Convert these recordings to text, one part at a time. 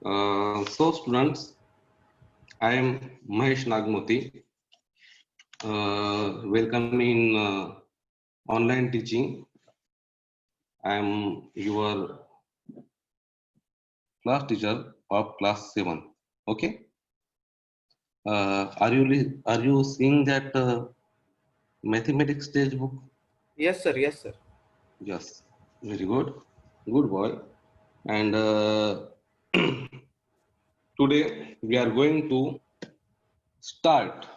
So students, I am Mahesh Nagmoti. Welcome in online teaching. I am your class teacher of class 7. Okay. Are you seeing that mathematics textbook? Yes, sir. Yes, sir. Yes. Very good. Good boy. And today we are going to start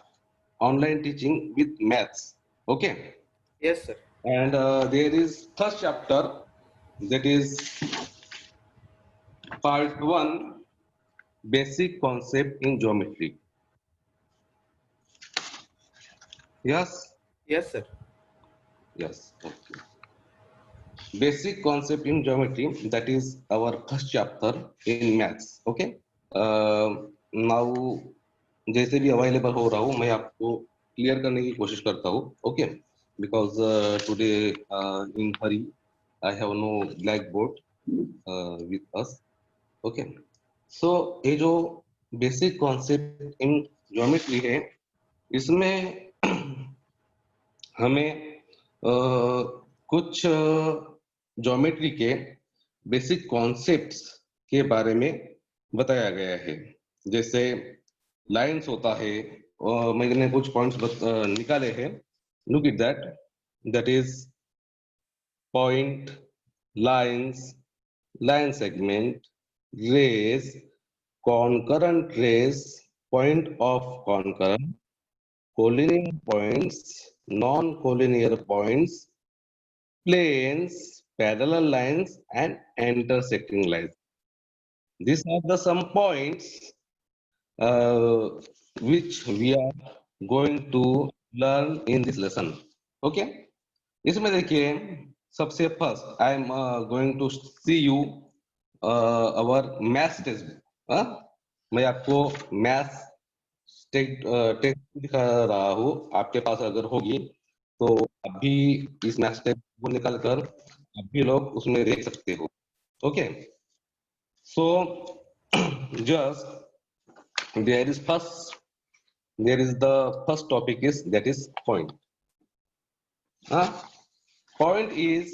online teaching with maths. Okay. Yes, sir. And there is first chapter, that is part 1, basic concept in geometry. Yes. Yes, sir. Yes, okay. Basic concept in geometry, that is our first chapter in maths. Okay. Now जैसे भी available हो रहा हूँ मैं आपको clear करने की कोशिश करता हूँ. Okay. Because today in hurry I have no blackboard with us. Okay. So ये जो बेसिक कॉन्सेप्ट इन ज्योमेट्री है, इसमें हमें कुछ ज्योमेट्री के बेसिक कॉन्सेप्ट्स के बारे में बताया गया है. जैसे लाइंस होता है, और मैंने कुछ पॉइंट्स निकाले हैं. Look it that is point, lines, line segment, rays, concurrent rays, point of concurrent, collinear points, non-collinear points, planes, parallel lines, and intersecting lines. These are the some points uh, which we are going to learn in this lesson. Okay. इसमें देखिए, सबसे first I am going to see you our maths text. मैं आपको maths text दिखा रहा हूँ. आपके पास अगर होगी तो अभी इस मैथ्स टेक्स्ट को निकाल कर अभी लोग उसमें देख सकते हो. Okay. So just there is the first topic is that is point. Point is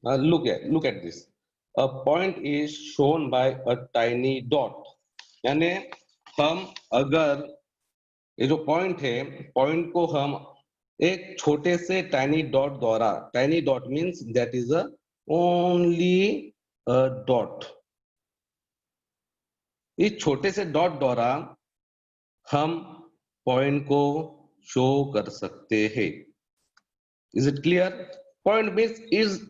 look at this. A point is shown by a tiny dot. यानी हम अगर ये जो पॉइंट है, पॉइंट को हम एक छोटे से टाइनी डॉट द्वारा, tiny dot means that is a only dot, इस छोटे से डॉट द्वारा हम पॉइंट को शो कर सकते हैं. Is it clear? Point means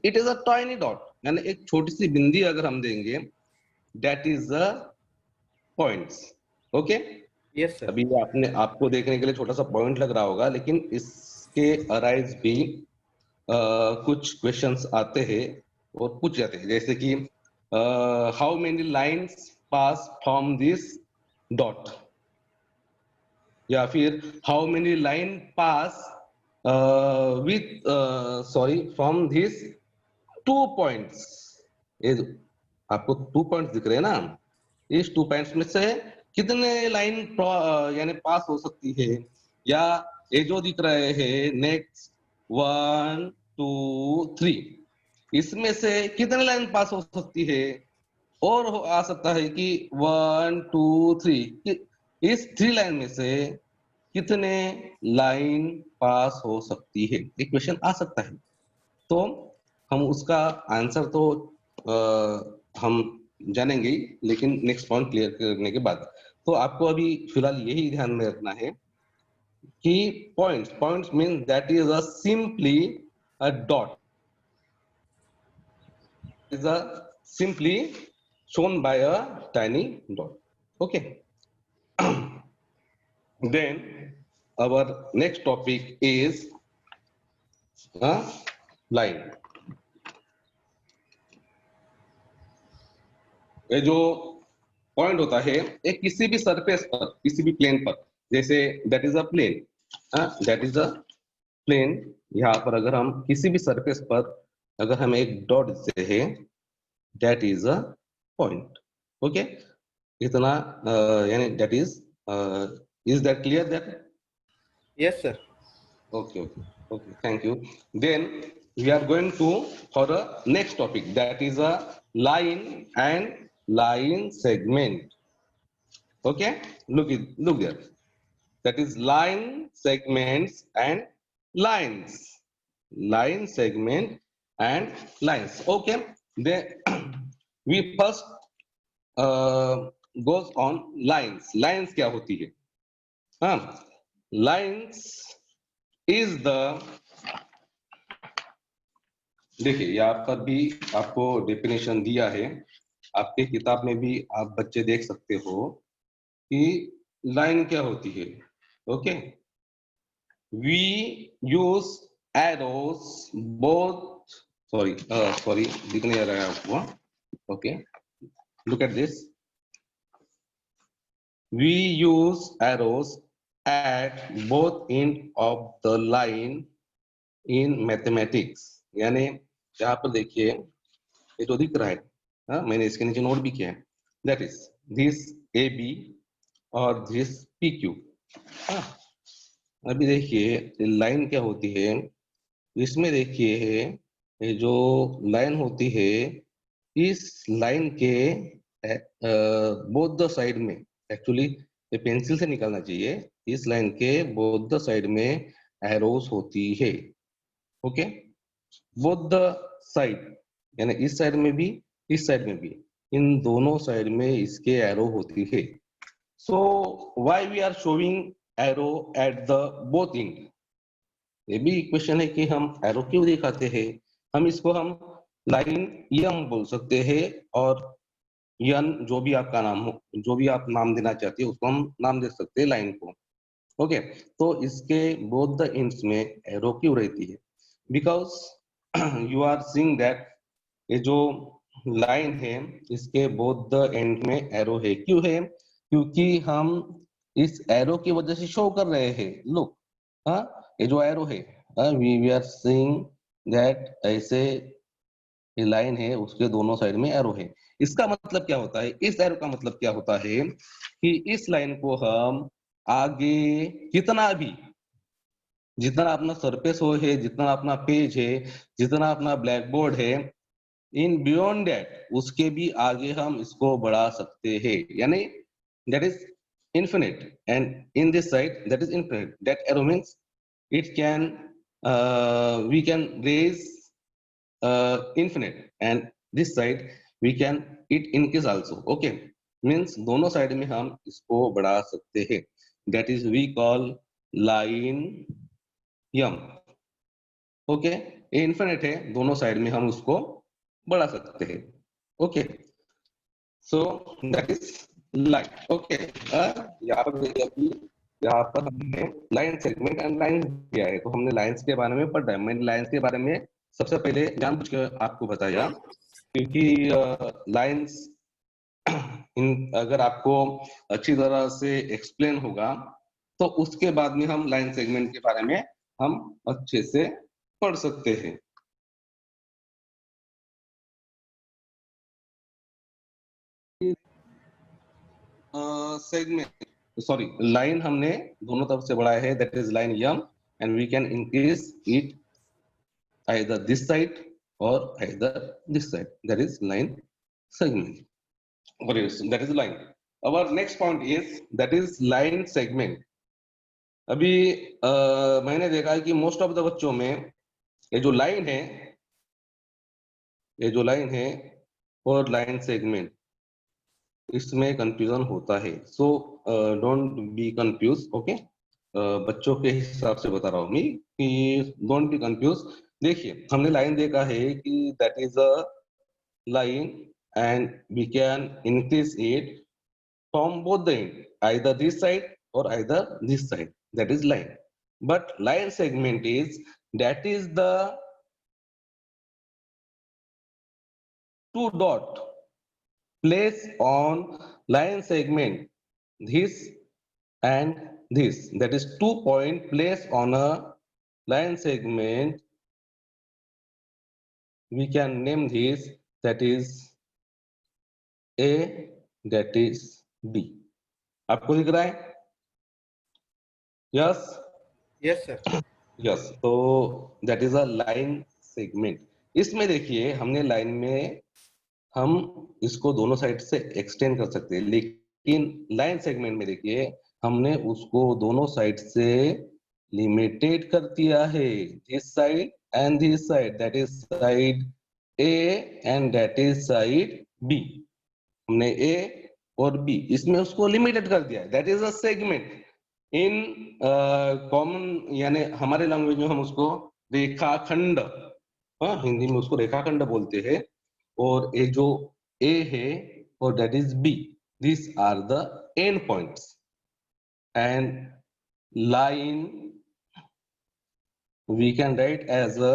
it is a tiny dot, यानी एक छोटी सी बिंदी अगर हम देंगे, that is a points. Okay. Yes, sir. अभी आपको देखने के लिए छोटा सा पॉइंट लग रहा होगा, लेकिन इसके अराइज भी कुछ क्वेश्चंस आते हैं और पूछ जाते हैं. जैसे कि how many lines pass from this dot, या फिर how many line pass with from this 2 points. ये आपको 2 पॉइंट्स दिख रहे हैं ना, इस 2 पॉइंट्स में से कितने लाइन यानी पास हो सकती है, या ये जो दिख रहे हैं नेक्स्ट 1 2 3, इसमें से कितने लाइन पास हो सकती है. और आ सकता है कि 1 2 3, इस 3 लाइन में से कितने लाइन पास हो सकती है, एक क्वेश्चन आ सकता है. तो हम उसका आंसर तो हम जानेंगे, लेकिन नेक्स्ट पॉइंट क्लियर करने के बाद. तो आपको अभी फिलहाल यही ध्यान में रखना है कि points mean that is a simply a dot, is a simply shown by a tiny dot. Okay. Then our next topic is a line. ये जो पॉइंट होता है, एक किसी भी सरफेस पर, किसी भी प्लेन पर, जैसे that is a plane, that is a plane. यहाँ पर अगर हम किसी भी सरफेस पर अगर हम एक डॉट देते हैं, that is a point. Okay. इतना यानी that is that clear that? Yes, sir. Okay, okay, okay. Thank you. Then we are going to for the next topic, that is a line and line segment. Okay, look there. That is line segments and lines. Line segment and lines. Okay. Then we first goes on lines. Lines क्या होती है? हाँ, lines is the, देखिए यहाँ पर भी आपको definition दिया है, आपके किताब में भी आप बच्चे देख सकते हो कि लाइन क्या होती है. Okay, we use arrows both, sorry दिख नहीं रहा है आपको. Okay, look at this. We use arrows at both end of the line in mathematics. यानी यहाँ पर देखिए, ये तो दिख रहा है, हाँ, मैंने इसके नीचे नोट भी किया है. That is this AB और this PQ. हाँ, अभी देखिए लाइन क्या होती है. इसमें देखिए ये जो लाइन होती है, इस लाइन के बोथ द साइड में, एक्चुअली ये पेंसिल से निकालना चाहिए, इस लाइन के बोथ द साइड में एरोस होती है. ओके, बोथ द साइड यानी इस साइड में भी, इस साइड में भी, इन दोनों साइड में इसके एरो होती है. So why we are showing arrow at the both end? ये भी क्वेश्चन है कि हम एरो क्यों दिखाते हैं. हम इसको हम लाइन यम बोल सकते हैं, और यन जो भी आपका नाम हो, जो भी आप नाम देना चाहते हो उसको हम नाम दे सकते हैं लाइन को. ओके, तो इसके बोथ द एंड्स में एरो क्यों रहती है? Because you are seeing that ये जो लाइन है इसके बोथ द एंड में एरो है. क्यों है? क्योंकि हम इस एरो की वजह से शो कर रहे हैं. लुक, हाँ, ये जो एरो है, वी आर सीइंग दैट ऐसे ये लाइन है उसके दोनों साइड में एरो है. इसका मतलब क्या होता है? इस एरो का मतलब क्या होता है कि इस लाइन को हम आगे कितना भी, जितना अपना सरफेस हो है, जितना अपना पेज है, जितना अपना ब्लैक बोर्ड है, इन बियॉन्ड दैट उसके भी आगे हम इसको बढ़ा सकते हैं. यानी that is infinite, and in this side that is infinite. That arrow means it can we can raise infinite, and this side we can it increase also. Okay, means दोनों साइड में हम इसको बढ़ा सकते हैं. That is we call line yum. Okay, ये infinite है, दोनों साइड में हम उसको बढ़ा सकते हैं. Okay, so that is line. Okay, यहाँ पर देखिए, अभी यहाँ पर हमने लाइन सेगमेंट एंड लाइन किया है, तो हमने लाइंस के बारे में पढ़ा है. मैंने लाइंस के बारे में सबसे पहले जानबूझ के आपको बताया, क्योंकि लाइंस अगर आपको अच्छी तरह से एक्सप्लेन होगा तो उसके बाद में हम लाइन सेगमेंट के बारे में हम अच्छे से पढ़ सकते हैं. सेगमेंट, सॉरी, लाइन हमने दोनों तरफ से बढ़ाया है, that is line M, and we can increase it either this side or either this side. That is line segment. What is that is line. Our next point is that is line segment. अभी मैंने देखा है कि most of the बच्चों में ये जो line है, ये जो लाइन है और लाइन सेगमेंट, इसमें कंफ्यूजन होता है. So don't be confuse. Okay, बच्चों के हिसाब से बता रहा हूँ मैं कि डोंट बी कंफ्यूज. देखिए, हमने लाइन देखा है कि that is a line and we can increase it from both the end, either this side और either this side. That is line. But line segment is, that is the two dot place on line segment, this and this. That is 2 point place on a line segment. We can name this, that is A, that is B. आपको दिख रहा है? Yes Yes, sir. Yes. तो that is a line segment. इसमें देखिए हमने line में हम इसको दोनों साइड से एक्सटेंड कर सकते हैं, लेकिन लाइन सेगमेंट में देखिए हमने उसको दोनों साइड से लिमिटेड कर दिया है। This side and this side, that is side A and that is side B. हमने ए और बी इसमें उसको लिमिटेड कर दिया है, that is a segment. In common यानी हमारे लैंग्वेज में हम उसको रेखाखंड, हाँ हिंदी में उसको रेखाखंड बोलते हैं। और ये जो ए है और that is B, this are the end points. And line we can write as a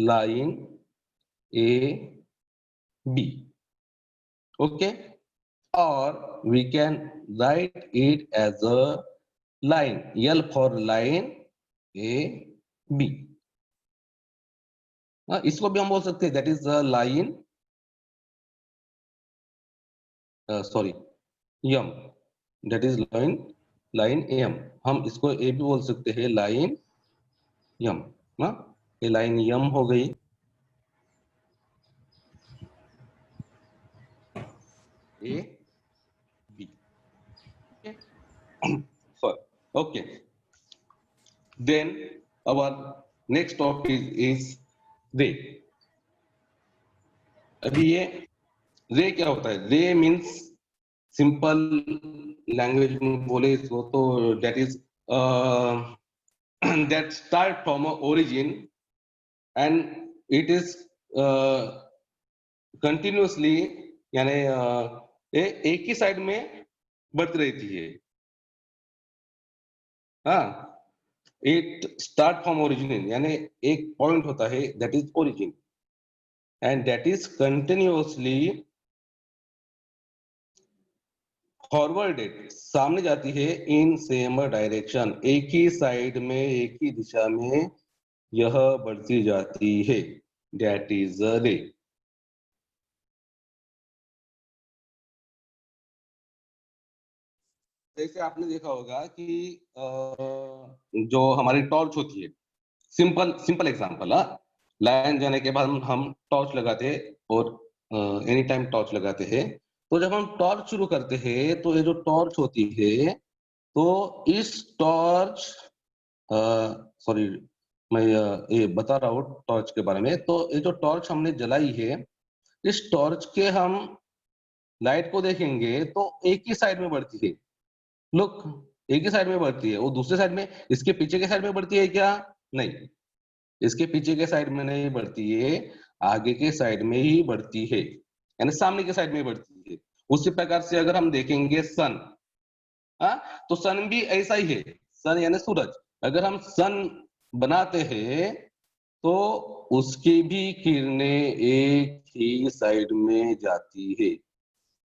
line A B, okay, or we can write it as a line L for line A B। इसको भी हम बोल सकते हैं that is a line, sorry M, that is line M. हम इसको A भी बोल सकते हैं लाइन एम। ये लाइन एम हो गई, A B, sorry, okay। Then our next topic is ray। अभी ये रे क्या होता है? रे मीन्स सिंपल लैंग्वेज में बोले इसको तो that is that start from origin and it is continuously, यानी ये एक ही साइड में बढ़ती रहती है। हाँ, इट स्टार्ट फ्रॉम ओरिजिन यानी एक पॉइंट होता है that is origin and that is continuously forwarded, सामने जाती है इन सेम डायरेक्शन, एक ही साइड में एक ही दिशा में यह बढ़ती जाती है, दैट इज अ रे। जैसे आपने देखा होगा कि जो हमारी टॉर्च होती है, सिंपल सिंपल एग्जांपल, लाइन जाने के बाद हम टॉर्च लगाते हैं और एनी टाइम टॉर्च लगाते हैं। तो जब हम टॉर्च शुरू करते हैं तो ये जो टॉर्च होती है, तो इस टॉर्च, सॉरी मैं ये बता रहा हूँ टॉर्च के बारे में। तो ये जो टॉर्च हमने जलाई है, इस टॉर्च के हम लाइट को देखेंगे तो एक ही साइड में बढ़ती है। लुक, एक ही साइड में बढ़ती है, वो दूसरे साइड में, इसके पीछे के साइड में बढ़ती है क्या? नहीं, इसके पीछे के साइड में नहीं बढ़ती है, आगे के साइड में ही बढ़ती है, यानी सामने के साइड में बढ़ती है। उसी प्रकार से अगर हम देखेंगे सन, हाँ, तो सन भी ऐसा ही है। सन यानी सूरज, अगर हम सन बनाते हैं तो उसकी भी किरणें एक ही साइड में जाती है।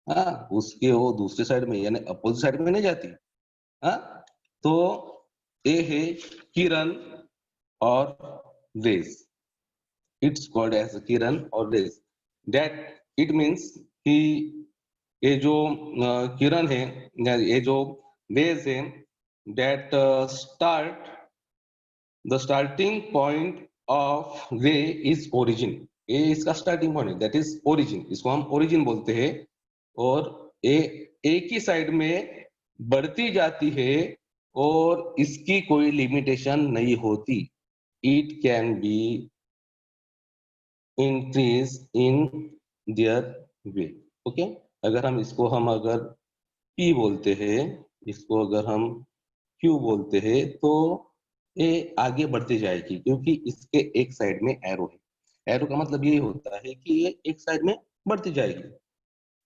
हाँ, उसके वो दूसरे साइड में यानी अपोजिट साइड में नहीं जाती। हाँ, तो ये है किरण और रेज। इट्स कॉल्ड एज किरण और रेज। दैट इट मीन्स कि ये जो किरण है, ये जो रेज है, that start, the starting point of रे इज ओरिजिन। ये इसका स्टार्टिंग पॉइंट है, दैट इज ओरिजिन, इसको हम ओरिजिन बोलते हैं। और ये एक ही साइड में बढ़ती जाती है और इसकी कोई लिमिटेशन नहीं होती। It can be increase in their way, okay. अगर हम इसको अगर पी बोलते हैं, इसको अगर हम क्यू बोलते हैं, तो ये आगे बढ़ती जाएगी क्योंकि इसके एक साइड में एरो है। एरो का मतलब ये होता है कि ये एक साइड में बढ़ती जाएगी,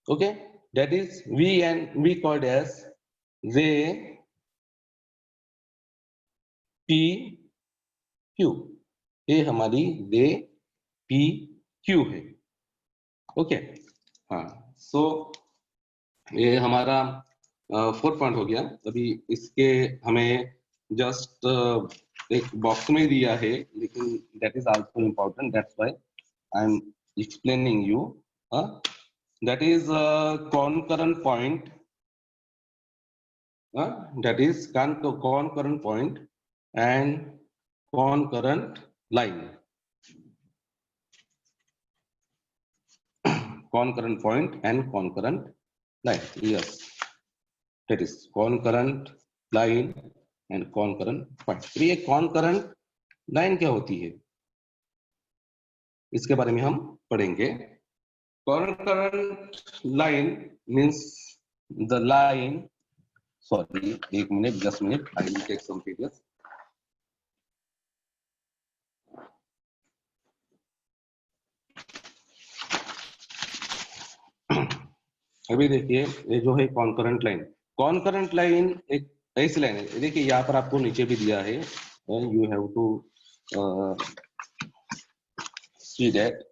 okay. That is we and we called as ray P Q. ये हमारी रे पी क्यू है, ओके। हाँ, सो ये हमारा 4 पॉइंट हो गया। अभी इसके हमें जस्ट एक बॉक्स में दिया है, लेकिन that is also important, that's why I am explaining you. that is a concurrent point, that is concurrent point and concurrent line. Concurrent point and concurrent line. Yes, that is concurrent line and concurrent point. तो ये concurrent line क्या होती है, इसके बारे में हम पढ़ेंगे. Concurrent line means the line. Sorry, एक minute, 10 minute. I will take some pages. अभी देखिए, ये जो है कॉन्करेंट लाइन एक ऐसी लाइन है. देखिए यहाँ पर आपको नीचे भी दिया है, you have to see that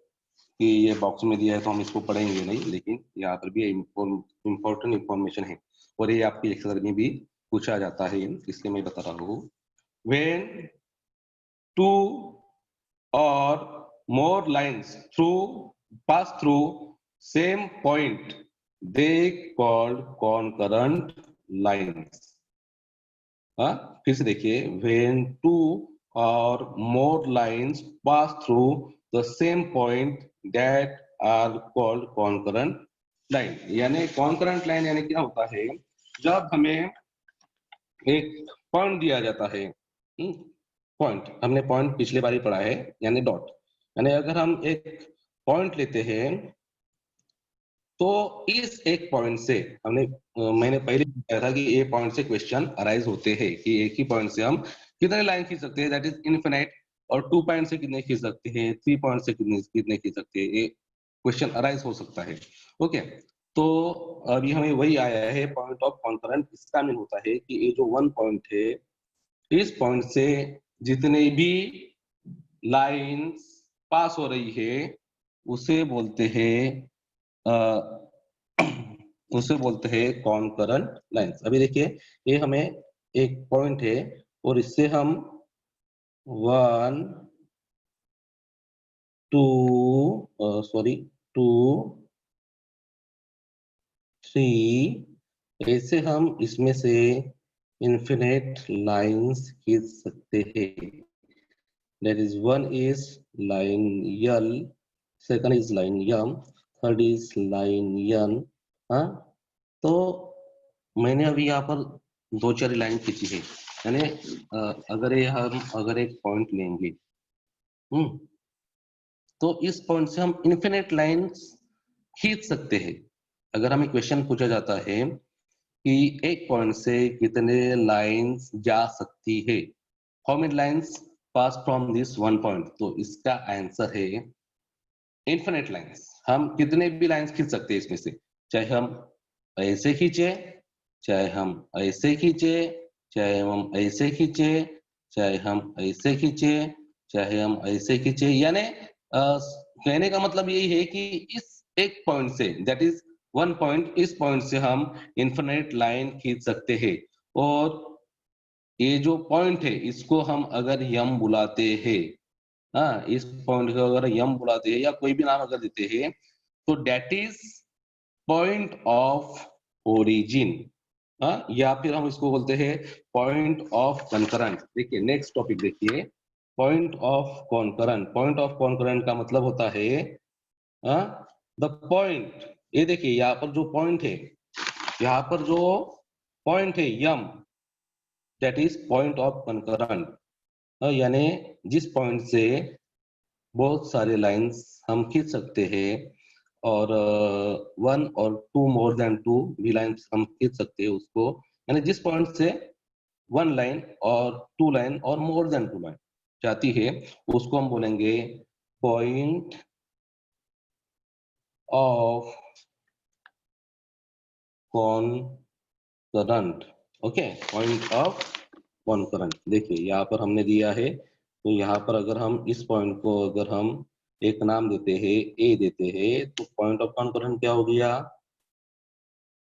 कि ये बॉक्स में दिया है तो हम इसको पढ़ेंगे नहीं, लेकिन यहाँ पर भी इम्पोर्टेंट इंफॉर्मेशन है और ये आपकी एक्सरसाइज में भी पूछा जाता है, इसलिए मैं बता रहा हूँ. व्हेन टू और more lines pass through same point, they called concurrent lines. फिर से देखिए, when two or more lines pass through the same point, that are called concurrent line. यानी concurrent line यानी क्या होता है, जब हमें एक पॉइंट दिया जाता है, पॉइंट हमने पॉइंट पिछले बार ही पढ़ा है, यानी डॉट. यानी अगर हम एक पॉइंट लेते हैं तो इस एक पॉइंट से मैंने पहले बताया था कि ये पॉइंट से क्वेश्चन अराइज होते हैं कि एक ही पॉइंट से हम कितने लाइन खींच सकते हैं, दैट इज इनफिनाइट. और 2 पॉइंट से कितने खींच सकते हैं, 3 पॉइंट से कितने खींच सकते हैं, ये क्वेश्चन अराइज हो सकता है. ओके, तो अभी हमें वही आया है पॉइंट ऑफ कॉन्करेंट. इसका मीन होता है कि ये जो 1 पॉइंट है, इस पॉइंट से जितने भी लाइन्स पास हो रही है उसे बोलते हैं कॉन्करेंट लाइन्स. अभी देखिए, ये हमें एक पॉइंट है और इससे हम 1 2 3 ऐसे हम इसमें से इन्फिनिट लाइन्स खींच सकते हैं. That is, one is line L, second is line M, third is line N. तो मैंने अभी यहाँ पर 2-4 लाइन खींची है. यानी अगर एक पॉइंट लेंगे, तो इस पॉइंट से हम इन्फिनिट लाइन्स खींच सकते हैं. अगर हमें क्वेश्चन पूछा जाता है कि एक पॉइंट से कितने लाइन्स जा सकती है, how many lines pass from this 1 point, तो इसका आंसर है इन्फिनिट लाइन्स. हम कितने भी लाइन्स खींच सकते हैं इसमें से, चाहे हम ऐसे खींचे, चाहे हम ऐसे खींचे, चाहे हम ऐसे खींचे, चाहे हम ऐसे खींचे, चाहे हम ऐसे खींचे. यानी कहने का मतलब यही है कि इस एक पॉइंट से, दैट इज 1 पॉइंट, इस पॉइंट से हम इन्फिनिट लाइन खींच सकते हैं. और ये जो पॉइंट है इसको हम अगर यम बुलाते हैं, इस पॉइंट को अगर यम बुलाते हैं या कोई भी नाम अगर देते हैं, तो that is point of origin, या फिर हम इसको बोलते हैं पॉइंट ऑफ कॉन्करेंट. देखिए नेक्स्ट टॉपिक देखिए, point of concurrent. Point of concurrent का मतलब होता है द पॉइंट. ये देखिए यहाँ पर जो पॉइंट है, यहाँ पर जो पॉइंट है M, that is point of concurrent. यानी जिस पॉइंट से बहुत सारे लाइंस हम खींच सकते हैं और 1 और 2 मोर देन 2 भी लाइंस हम खींच सकते हैं उसको, यानी जिस पॉइंट से 1 लाइन और 2 लाइन और मोर देन 2 लाइन जाती है उसको हम बोलेंगे point of concurrent. Okay, point of concurrent. देखिए यहाँ पर हमने दिया है, तो यहाँ पर अगर हम इस पॉइंट को अगर हम एक नाम देते हैं, ए देते हैं, तो पॉइंट ऑफ कॉन्करेंट क्या हो गया,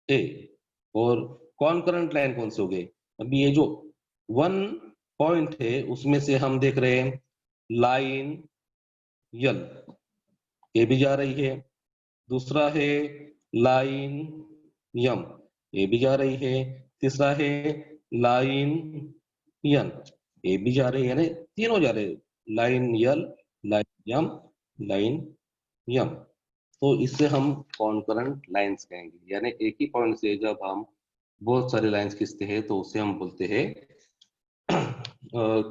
ए. और कॉन्करेंट लाइन कौन से हो गए, अभी ये जो 1 पॉइंट है उसमें से हम देख रहे हैं लाइन यल, ये भी जा रही है. दूसरा है लाइन यम, ये भी जा रही है। तीसरा है लाइन यन, ये भी जा रही है, यानी तीनों जा रहे हैं, लाइन यल, लाइन यम, लाइन यम। तो इससे हम कॉन्करेंट लाइंस कहेंगे, यानी एक ही पॉइंट से जब हम बहुत सारे लाइंस खींचते हैं तो उसे हम बोलते हैं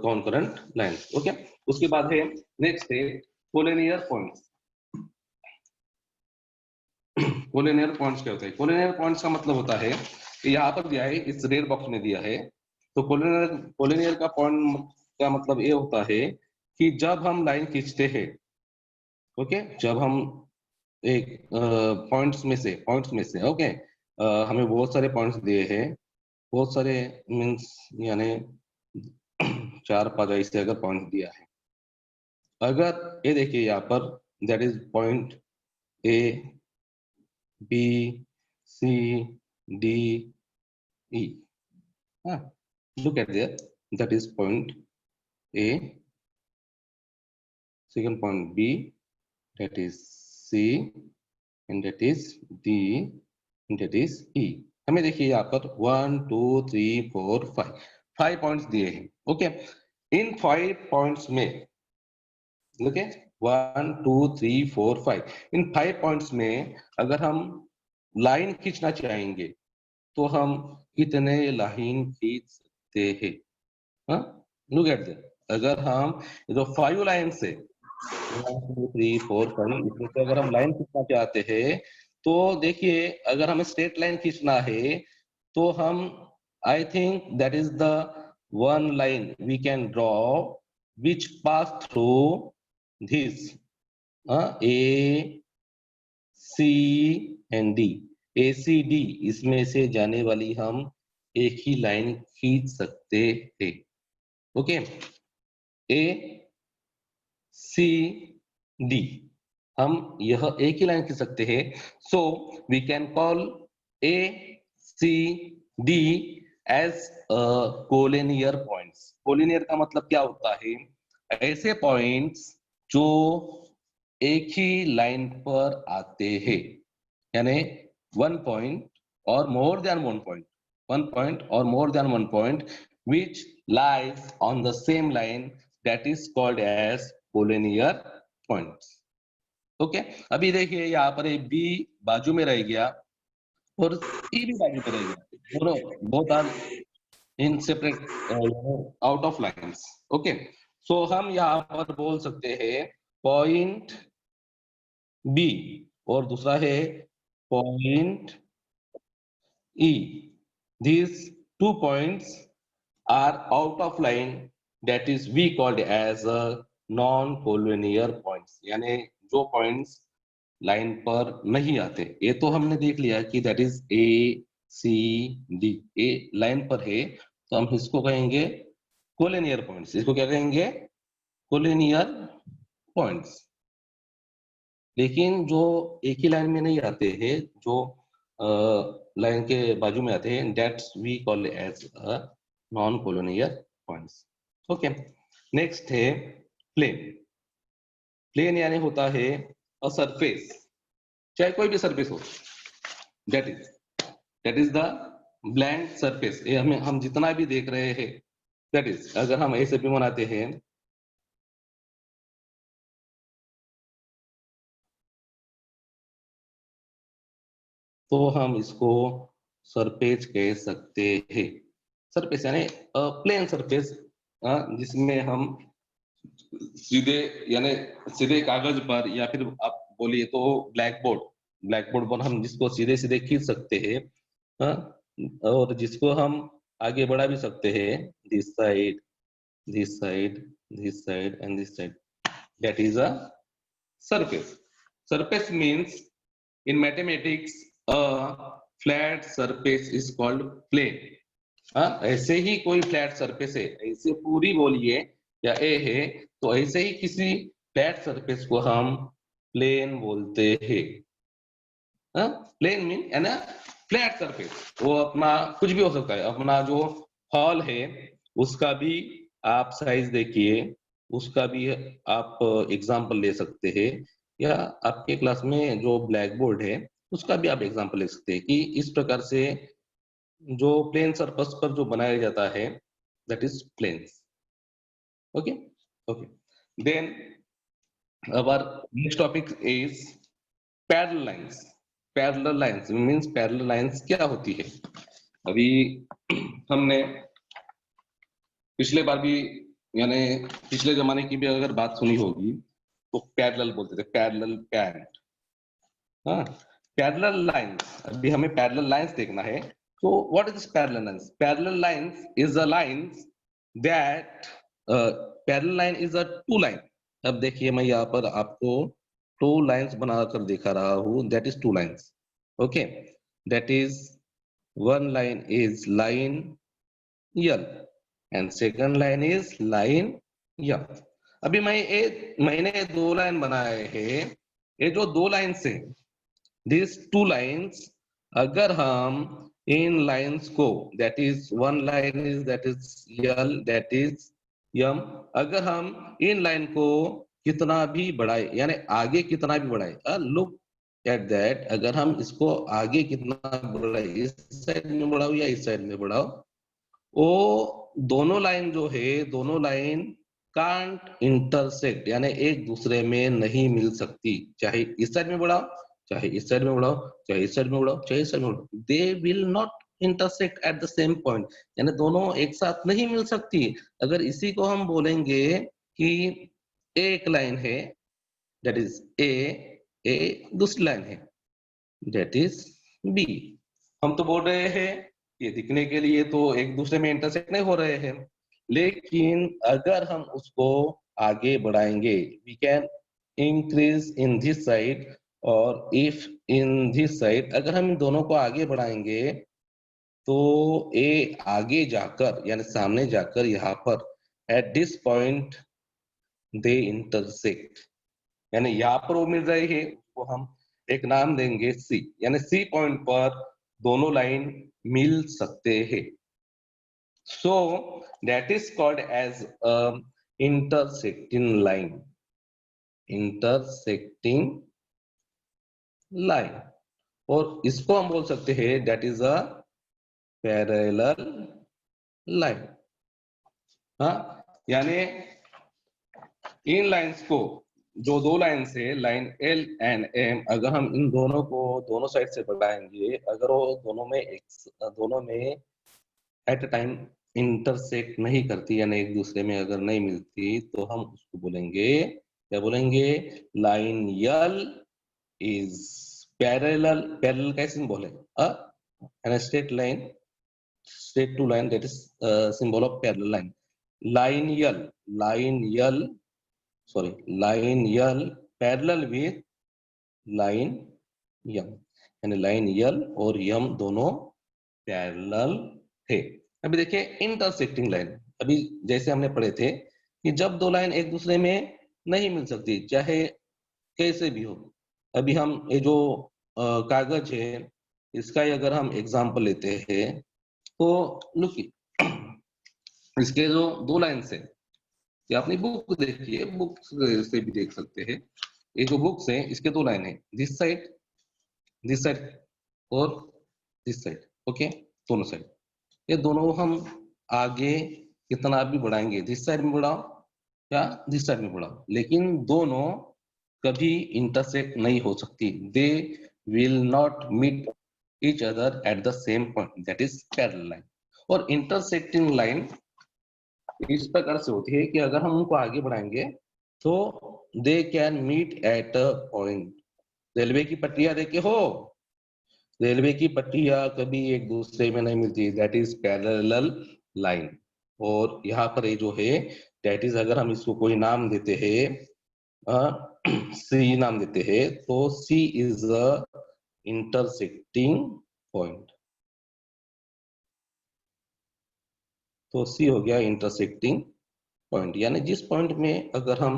कॉन्करेंट लाइंस। ओके, उसके बाद है नेक्स्ट है कोलिनियर पॉइंट्स। कोलिनियर पॉइंट्स क्या होता है? कोलिनियर पॉइंट्स का मतलब होता है कि यहाँ पर दिया है, इस रेड बॉक्स में दिया है। तो कोलिनियर कोलिनियर का पॉइंट का मतलब ये होता है कि जब हम लाइन खींचते हैं, ओके, जब हम एक पॉइंट्स में से ओके, हमें बहुत सारे पॉइंट्स दिए हैं, बहुत सारे मीन्स यानी 4-5 ऐसे अगर पॉइंट दिया है, अगर ये देखिए यहाँ पर that is point A B C D E, look at there, that is point A, second point B, that is C, and that is D, and that is E। हमें देखिए यहाँ पर 1 2 3 4 5 पॉइंट्स दिए हैं। ओके, इन 5 points में okay 1 2 3 4 5, इन 5 points में अगर हम लाइन खींचना चाहेंगे तो हम कितने लाइन खींच सकते हैं? लुक एट दैट, अगर हम जो 5 लाइन से 1 2 3 4 5 इसमें से अगर हम लाइन खींचना चाहते हैं तो देखिए, अगर हमें स्ट्रेट लाइन खींचना है तो हम I think that is the one line we can draw which pass through this A C and D, A C D, इसमें से जाने वाली हम एक ही लाइन खींच सकते थे। ओके, ए सी डी, हम यह एक ही लाइन खींच सकते हैं। So we can call A C D as collinear points. Collinear का मतलब क्या होता है? ऐसे पॉइंट्स जो एक ही लाइन पर आते हैं, यानी वन पॉइंट और more than one point, one point और more than one point which lies on the same line, that is called as collinear points। Okay, अभी देखिए यहाँ पर एक बी बाजू में रह गया और सी भी बाजू में रह गया, दोनों both are in separate out of lines. Okay, so हम यहाँ पर बोल सकते हैं पॉइंट बी और दूसरा है point E, these 2 points are out of line, that is we called as a non collinear points, यानी जो पॉइंट्स लाइन पर नहीं आते। ये तो हमने देख लिया कि that is A C D, a line पर है तो हम इसको कहेंगे कोलिनियर पॉइंट्स। इसको क्या कहेंगे? Collinear points. लेकिन जो एक ही लाइन में नहीं आते हैं, जो लाइन के बाजू में आते हैं, that's we call as non collinear points. Okay, next है प्लेन। प्लेन यानी होता है अ सरफेस, चाहे कोई भी सरफेस हो, that is the blank surface. ये हम जितना भी देख रहे हैं, दैट इज, अगर हम ऐसे भी बनाते हैं तो हम इसको सरफेस कह सकते हैं। सरफेस यानी प्लेन सरफेस, जिसमें हम सीधे यानी सीधे कागज पर, या फिर आप बोलिए तो ब्लैक बोर्ड, ब्लैक बोर्ड पर हम जिसको सीधे सीधे खींच सकते हैं, हाँ, और जिसको हम आगे बढ़ा भी सकते हैं, this side, this side, this side and this side, that is a surface। Surface means in mathematics a flat surface is called plane। ऐसे ही कोई फ्लैट सरफेस है, ऐसे पूरी बोलिए या ए है, तो ऐसे ही किसी फ्लैट सरफेस को हम प्लेन बोलते हैं। प्लेन मीन है ना फ्लैट सरफेस, वो अपना कुछ भी हो सकता है। अपना जो हॉल है उसका भी आप साइज देखिए, उसका भी आप एग्जांपल ले सकते हैं, या आपके क्लास में जो ब्लैक बोर्ड है उसका भी आप एग्जांपल ले सकते हैं कि इस प्रकार से जो प्लेन सरफेस पर जो बनाया जाता है that is planes. Okay. Okay. Then our next topic is parallel lines. Parallel lines means parallel lines क्या होती है? अभी हमने पिछले बार भी यानी पिछले जमाने की भी अगर बात सुनी होगी तो पैरेलल बोलते थे, पैरेलल पैरेंट. हाँ, पैरेलल लाइंस. अभी हमें पैरेलल लाइंस देखना है. तो what is parallel lines? Parallel lines is a lines that parallel line is a two line. अब देखिए मैं यहाँ पर आपको टू लाइंस बनाकर दिखा रहा हूँ. That is two lines. Okay. That is one line is line L and second line is line M. अभी मैंने दो लाइन बनाए हैं. ये जो दो लाइन से these two lines अगर हम इन लाइंस को that is one line is that is L that is M, अगर हम इन लाइन को कितना भी बढ़ाए यानी आगे कितना भी बढ़ाए, लुक एट दैट, अगर हम इसको आगे कितना बढ़ाए, इस साइड में बढ़ाओ या इस साइड में बढ़ाओ, वो दोनों लाइन जो है दोनों लाइन कांट इंटरसेक्ट यानी एक दूसरे में नहीं मिल सकती. चाहे इस साइड में बढ़ाओ, चाहे इस साइड में बढ़ाओ, चाहे इस साइड में बढ़ाओ, चाहे इस साइड में बढ़ाओ, दे will not intersect at the same point. यानी दोनों एक साथ नहीं मिल सकती. अगर इसी को हम बोलेंगे कि एक लाइन है दैट इज ए दूसरी लाइन है दैट इज बी. हम तो बोल रहे हैं ये दिखने के लिए तो एक दूसरे में इंटरसेक्ट नहीं हो रहे हैं, लेकिन अगर हम उसको आगे बढ़ाएंगे we can increase in this side और इफ इन दिस साइड, अगर हम इन दोनों को आगे बढ़ाएंगे तो ए आगे जाकर यानी सामने जाकर यहाँ पर at this point they intersect, यानी यहाँ पर वो मिल रही है उसको हम एक नाम देंगे सी. यानी सी पॉइंट पर दोनों लाइन मिल सकते हैं. So that is called as intersecting line. Intersecting line. और इसको हम बोल सकते हैं that is a parallel line. हाँ, यानी इन लाइंस को जो दो लाइन से लाइन एल एंड एम, अगर हम इन दोनों को दोनों साइड से बढ़ाएंगे, अगर वो दोनों में एट अ टाइम इंटरसेक्ट नहीं करती यानी एक दूसरे में अगर नहीं मिलती तो हम उसको बोलेंगे, क्या बोलेंगे? Line L is parallel. Parallel का सिंबल है an straight line, straight to line, that is symbol of parallel line. line L line L parallel with line M, यानी लाइन L और M दोनों पैरेलल थे. अभी देखिए इंटरसेक्टिंग लाइन. अभी जैसे हमने पढ़े थे कि जब दो लाइन एक दूसरे में नहीं मिल सकती चाहे कैसे भी हो. अभी हम ये जो कागज है इसका ही अगर हम एग्जांपल लेते हैं तो लुक इसके जो दो लाइन से, ये अपनी बुक देखिए, बुक से भी देख सकते हैं. ये जो बुक्स है इसके दो लाइन है, दिस साइड और दिस साइड. ओके, दोनों साइड. ये दोनों हम आगे कितना भी बढ़ाएंगे, दिस साइड में बढ़ाओ या दिस साइड में बढ़ाओ, लेकिन दोनों कभी इंटरसेक्ट नहीं हो सकती. They will not meet each other at the same point, that is parallel line. और intersecting line इस प्रकार से होती है कि अगर हम उनको आगे बढ़ाएंगे तो they can meet at a point. Railway की पटरियां देखे हो, रेलवे की पटरियां कभी एक दूसरे में नहीं मिलती, that is parallel line. और यहाँ पर ये जो है that is, अगर हम इसको कोई नाम देते हैं सी नाम देते हैं तो सी इज अ इंटरसेक्टिंग पॉइंट. तो सी हो गया इंटरसेक्टिंग पॉइंट, यानी जिस पॉइंट में अगर हम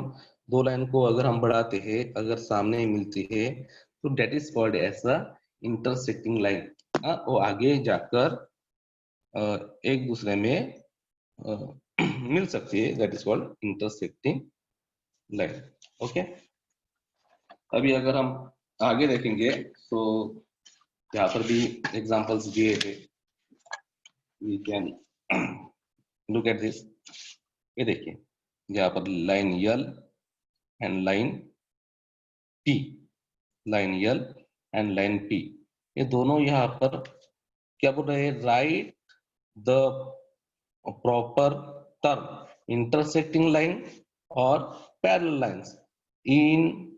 दो लाइन को अगर हम बढ़ाते हैं अगर सामने ही मिलती है तो that is called as a intersecting line. वो आगे जाकर एक दूसरे में मिल सकती है, that is called intersecting line. Okay, अभी अगर हम आगे देखेंगे तो यहाँ पर भी एग्जांपल्स दिए थे, we can look at this. ये देखिए यहाँ पर line L and line P, line L and line P, ये दोनों यहाँ पर क्या बोल रहे हैं, right the proper term intersecting line और parallel lines in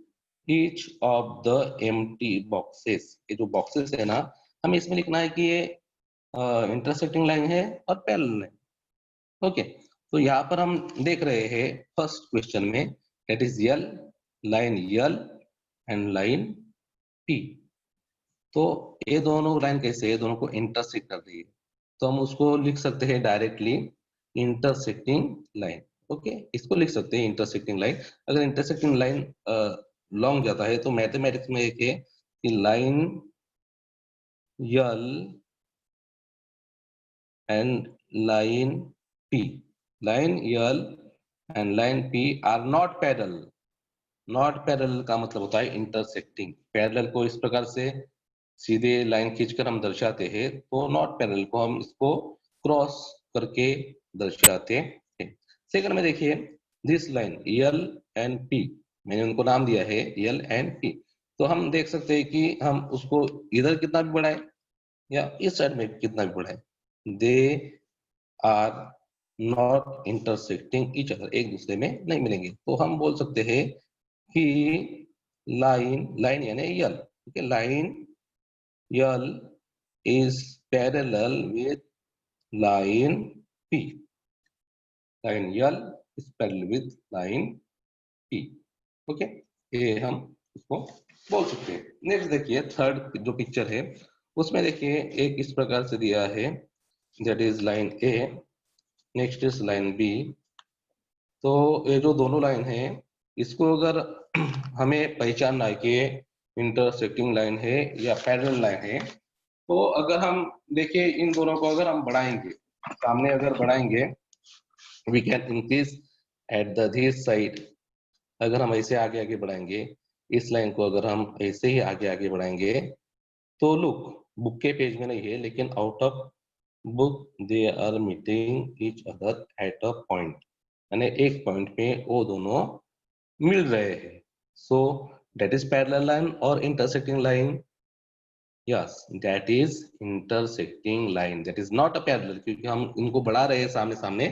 each of the empty boxes. ये जो बॉक्सेस है ना, हमें इसमें लिखना है कि ये इंटरसेक्टिंग लाइन है और पैरेलल लाइन। ओके, तो यहाँ पर हम देख रहे हैं फर्स्ट क्वेश्चन में that is L, line L and line P. तो ये दोनों लाइन कैसे है, दोनों को इंटरसेक्ट कर रही है, तो हम उसको लिख सकते हैं डायरेक्टली इंटरसेक्टिंग लाइन। ओके, इसको लिख सकते हैं इंटरसेक्टिंग लाइन। अगर इंटरसेक्टिंग लाइन लॉन्ग जाता है तो मैथमेटिक्स में एक है कि line L and line P, line L and line P R not parallel. Not parallel का मतलब होता है इंटरसेक्टिंग। पैरेलल को इस प्रकार से सीधे लाइन खींचकर हम दर्शाते हैं, तो नॉट पैरेलल को हम इसको क्रॉस करके दर्शाते हैं। सेकंड में देखिए this line L and P, मैंने उनको नाम दिया है यल एंड पी, तो हम देख सकते हैं कि हम उसको इधर कितना भी बढ़ाएं या इस साइड में कितना भी बढ़ाएं, they are not intersecting each other, एक दूसरे में नहीं मिलेंगे। तो हम बोल सकते हैं कि लाइन, लाइन यानी यल, ठीक है, line L is parallel with line P. Line L is parallel with line P. Okay, ये हम इसको बोल सकते हैं। नेक्स्ट देखिए थर्ड जो पिक्चर है उसमें देखिए एक इस प्रकार से दिया है, that is line A, next is line B. तो ये जो दोनों लाइन है इसको अगर हमें पहचानना है कि इंटरसेक्टिंग लाइन है या पैरेलल लाइन है, तो अगर हम देखिए इन दोनों को अगर हम बढ़ाएंगे, सामने अगर बढ़ाएंगे, we can increase at the this side. अगर हम ऐसे आगे आगे बढ़ाएंगे, इस लाइन को अगर हम ऐसे ही आगे आगे बढ़ाएंगे, तो लुक बुक के पेज में नहीं है लेकिन out of book they are meeting each other at a point, यानी एक पॉइंट पे वो दोनों मिल रहे हैं। So that is parallel line और intersecting line. Yes, that is intersecting line. That is not a parallel, क्योंकि हम इनको बढ़ा रहे हैं सामने सामने,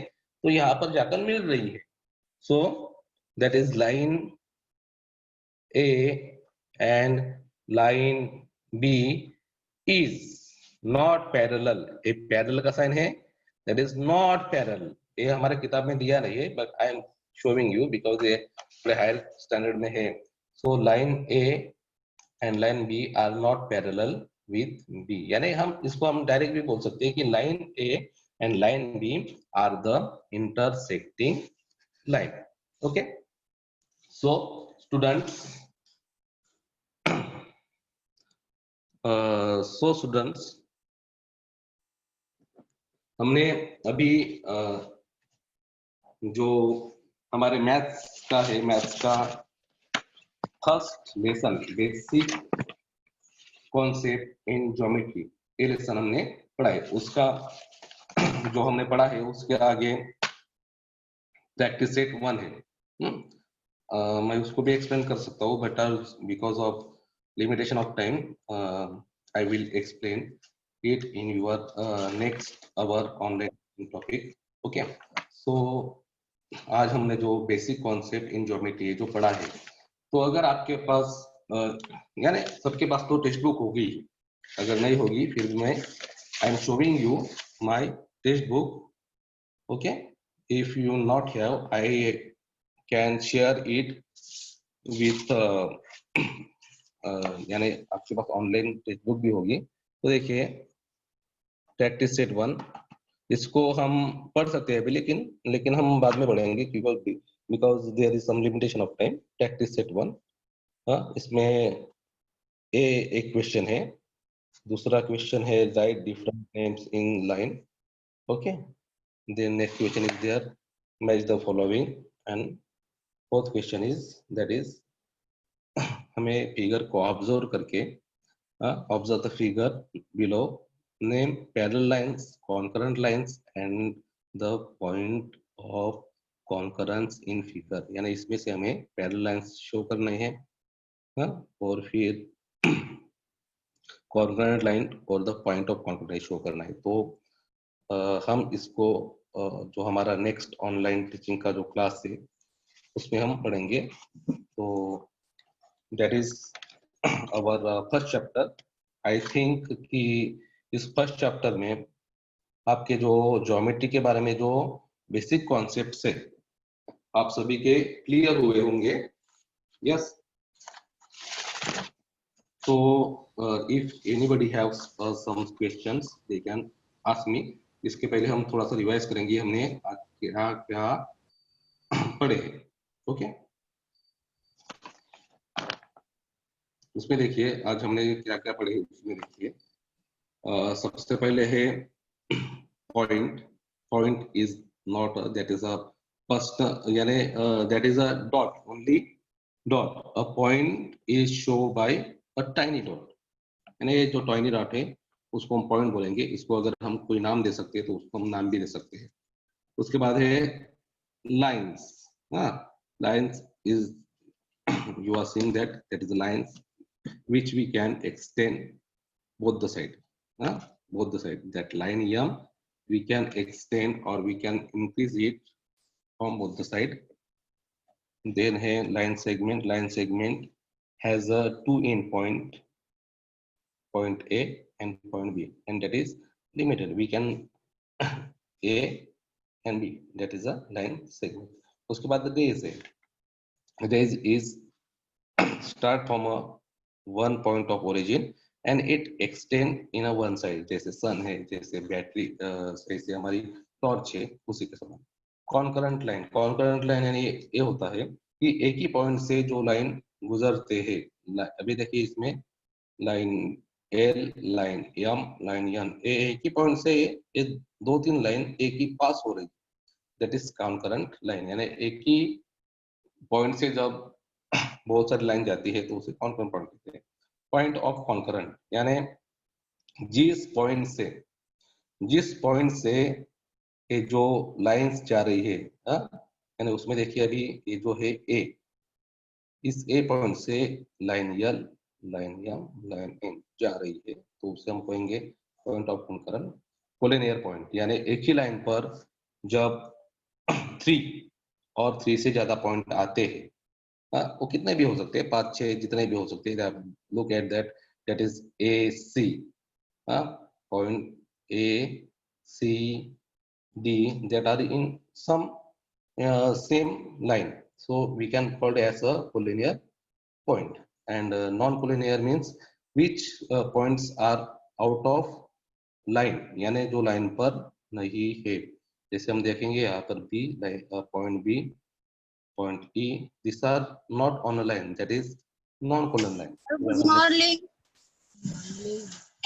तो यहाँ पर जाकर मिल रही है। So that is line A and line B is not parallel. एक parallel का साइन है, that is not parallel. ये हमारे किताब में दिया नहीं है, but I am showing you because ये थोड़े हायर स्टैंडर्ड में है। So line A and line B are not parallel with B, यानी हम इसको हम डायरेक्ट भी बोल सकते हैं कि line A and line B are the intersecting line. Okay, so students, हमने अभी जो हमारे मैथ्स का है, मैथ्स का first lesson basic concept in geometry, ये लेसन हमने पढ़ा है। उसका जो हमने पढ़ा है उसके आगे प्रैक्टिस सेट 1 है। मैं उसको भी एक्सप्लेन कर सकता हूँ, but because of limitation of time I will explain it in your next hour online topic. Okay, so आज हमने जो बेसिक कॉन्सेप्ट इन ज्योमेट्री जो पढ़ा है, तो अगर आपके पास यानी सबके पास तो टेक्स्ट बुक होगी, अगर नहीं होगी फिर भी मैं I am showing you my text book. Okay, if you not have, I can share it with यानी आपके पास ऑनलाइन टेक्स्ट बुक भी होगी। तो देखिए प्रैक्टिस सेट 1, इसको हम पढ़ सकते हैं अभी, लेकिन हम बाद में पढ़ेंगे because there is some limitation of time. Practice set 1, इसमें एक क्वेश्चन है, दूसरा क्वेश्चन है write different names in line. Okay, then next question is there, match the following, and fourth question is that is हमें figure को observe करके Observe the figure below. Name parallel lines, concurrent lines and the point of concurrence in figure. यानी इसमें से हमें parallel lines show करने हैं, और फिर concurrent line और the point of concurrence show करना है. तो हम इसको जो हमारा नेक्स्ट ऑनलाइन टीचिंग का जो क्लास है उसमें हम पढ़ेंगे. तो that is our first chapter. I think कि इस फर्स्ट चैप्टर में आपके जो ज्योमेट्री के बारे में जो बेसिक कॉन्सेप्ट्स है आप सभी के क्लियर हुए होंगे. Yes. So if anybody has some questions they can ask me. इसके पहले हम थोड़ा सा रिवाइज करेंगे हमने आज क्या क्या पढ़े. ओके. उसमें देखिए आज हमने क्या क्या पढ़े. उसमें देखिए सबसे पहले है point. Point is not that is a first यानी that is a dot only dot. A point is show by a tiny dot. यानी जो टाइनी डॉट है उसको हम पॉइंट बोलेंगे. इसको अगर हम कोई नाम दे सकते हैं तो उसको हम नाम भी दे सकते हैं. उसके बाद है lines. Lines is you are seeing that is lines which we can extend both the side. Both the side. That line m we can extend or we can increase it from both the side. Then है line segment. Line segment has a two end point, point A and point B, and that is limited. We can A and B. That is a line segment. उसके बाद the days है. Days is start from a one point of origin and it extend in a one side. जैसे sun है, जैसे battery, जैसे हमारी torch है, उसी के समान. Concurrent line. कॉन्करेंट लाइन यानी ये होता है कि एक ही पॉइंट से जो लाइन गुजरते हैं. अभी देखिए इसमें line L, line M, line N, एक ही पॉइंट से ये दो तीन लाइन एक ही पास हो रही. That is concurrent line. यानी एक ही पॉइंट से जब बहुत सारी लाइन जाती है तो उसे कॉन्करेंट पॉइंट कहते हैं. पॉइंट ऑफ कॉन्करेंट यानी जिस पॉइंट से ये जो लाइंस जा रही है, यानी उसमें देखिए अभी ये जो है ए, इस ए पॉइंट से लाइन यल, लाइन एम, लाइन एन जा रही है तो उसे हम कहेंगे point of concurrent. Collinear point यानी एक ही लाइन पर जब 3 और 3 से ज्यादा पॉइंट आते हैं, वो कितने भी हो सकते हैं, 5-6 जितने भी हो सकते हैं. Look at that is A C. Point A C D that are in some same line, so we can call it as a collinear point. And non-collinear means which points are out of line, यानी जो line पर नहीं है. जैसे हम देखेंगे यहाँ पर B, point B, point E, these are not on a line, that is non-collinear line. Good morning.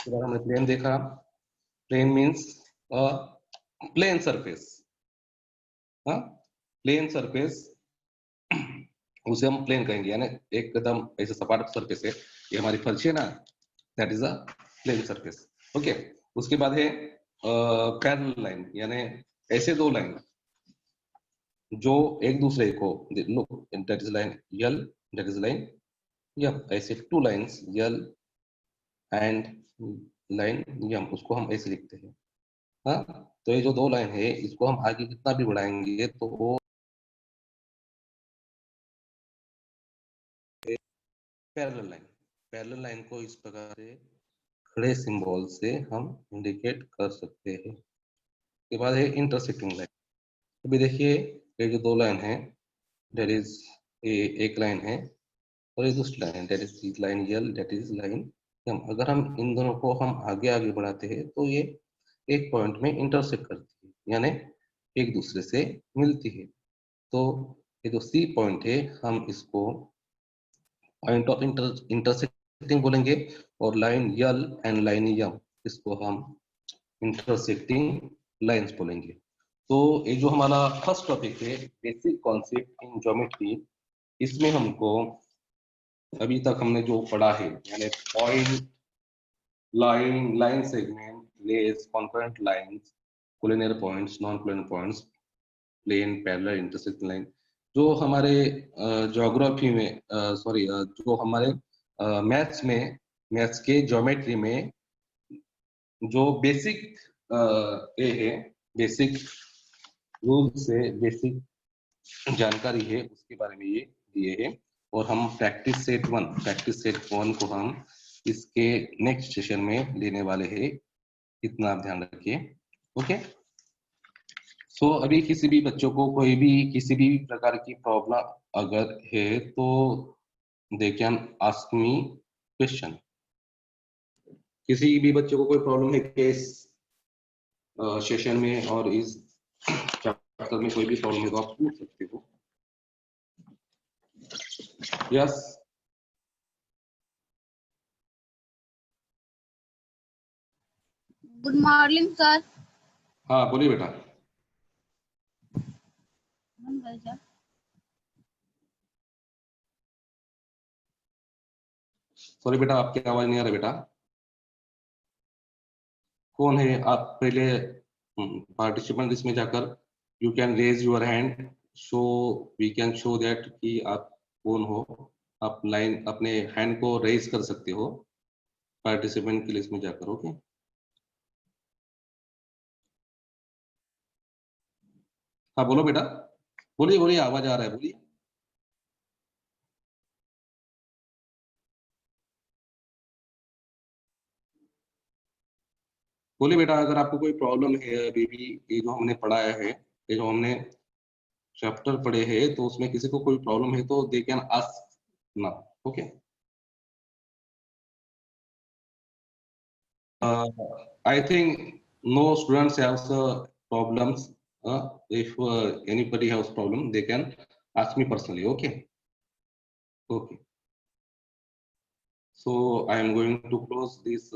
अगर हमने प्लेन देखा, plane means plane surface. Plane surface उसे हम प्लेन कहेंगे, यानी एकदम ऐसे सपाट सरफेस है. ये हमारी फर्श है ना, that is a plane surface. Okay. उसके बाद है पैरेलल लाइन, यानी ऐसे दो लाइन जो एक दूसरे को, look that is line L, that is line M. ऐसे two lines L and line M, उसको हम ऐसे लिखते हैं. तो ये जो दो लाइन है इसको हम आगे कितना भी बढ़ाएंगे तो वो पैरेलल लाइन. पैरेलल लाइन को इस प्रकार से खड़े सिंबल से हम इंडिकेट कर सकते हैं. के बाद है इंटरसेक्टिंग लाइन. अभी देखिए ये जो दो लाइन है दैट इज एक लाइन है और ये दूसरी line, that is line L, that is line M. अगर हम इन दोनों को हम आगे आगे बढ़ाते हैं तो ये एक पॉइंट में इंटरसेक्ट करती है, यानी एक दूसरे से मिलती है. तो ये जो सी पॉइंट है हम इसको पॉइंट ऑफ इंटरसेक्टिंग बोलेंगे, और लाइन यल एंड लाइन यम इसको हम इंटरसेक्टिंग लाइंस बोलेंगे. तो ये जो हमारा फर्स्ट टॉपिक है बेसिक कॉन्सेप्ट इन ज्योमेट्री, इसमें हमको अभी तक हमने जो पढ़ा है यानी point, line segment, lays, concurrent lines, collinear points, non-collinear points, plane, parallel, intersection line. जो हमारे ज्योग्राफी में सॉरी जो हमारे मैथ्स में, मैथ्स के ज्योमेट्री में जो बेसिक ये है, बेसिक रूल्स है, बेसिक जानकारी है, उसके बारे में ये दिए हैं। और हम प्रैक्टिस सेट 1 को हम इसके नेक्स्ट सेशन में लेने वाले हैं, इतना आप ध्यान रखिए। ओके, सो अभी किसी भी बच्चों को कोई भी किसी भी प्रकार की प्रॉब्लम अगर है तो they can ask me question. किसी भी बच्चों को कोई प्रॉब्लम है कि इस सेशन में और इस चैप्टर में कोई भी प्रॉब्लम है तो आप पूछ सकते हो। Yes, good morning sir. हाँ बोलिए बेटा। सॉरी बेटा, आपकी आवाज नहीं आ रही बेटा। कौन है आप? पहले पार्टिसिपेंट लिस्ट में जाकर you can raise your hand, so we can show that कि आप कौन हो। आप लाइन अपने हैंड को रेज कर सकते हो पार्टिसिपेंट की लिस्ट में जाकर। ओके, हाँ बोलो बेटा, बोलिए बोलिए, आवाज आ रहा है, बोलिए। बोलिए बेटा, अगर आपको कोई प्रॉब्लम है अभी भी, ये जो हमने पढ़ाया है, ये जो हमने चैप्टर पढ़े हैं, तो उसमें किसी को कोई प्रॉब्लम है तो they can ask now. Okay, I think no students have problems. If anybody has problem, they can ask me personally. Okay. Okay. So I am going to close this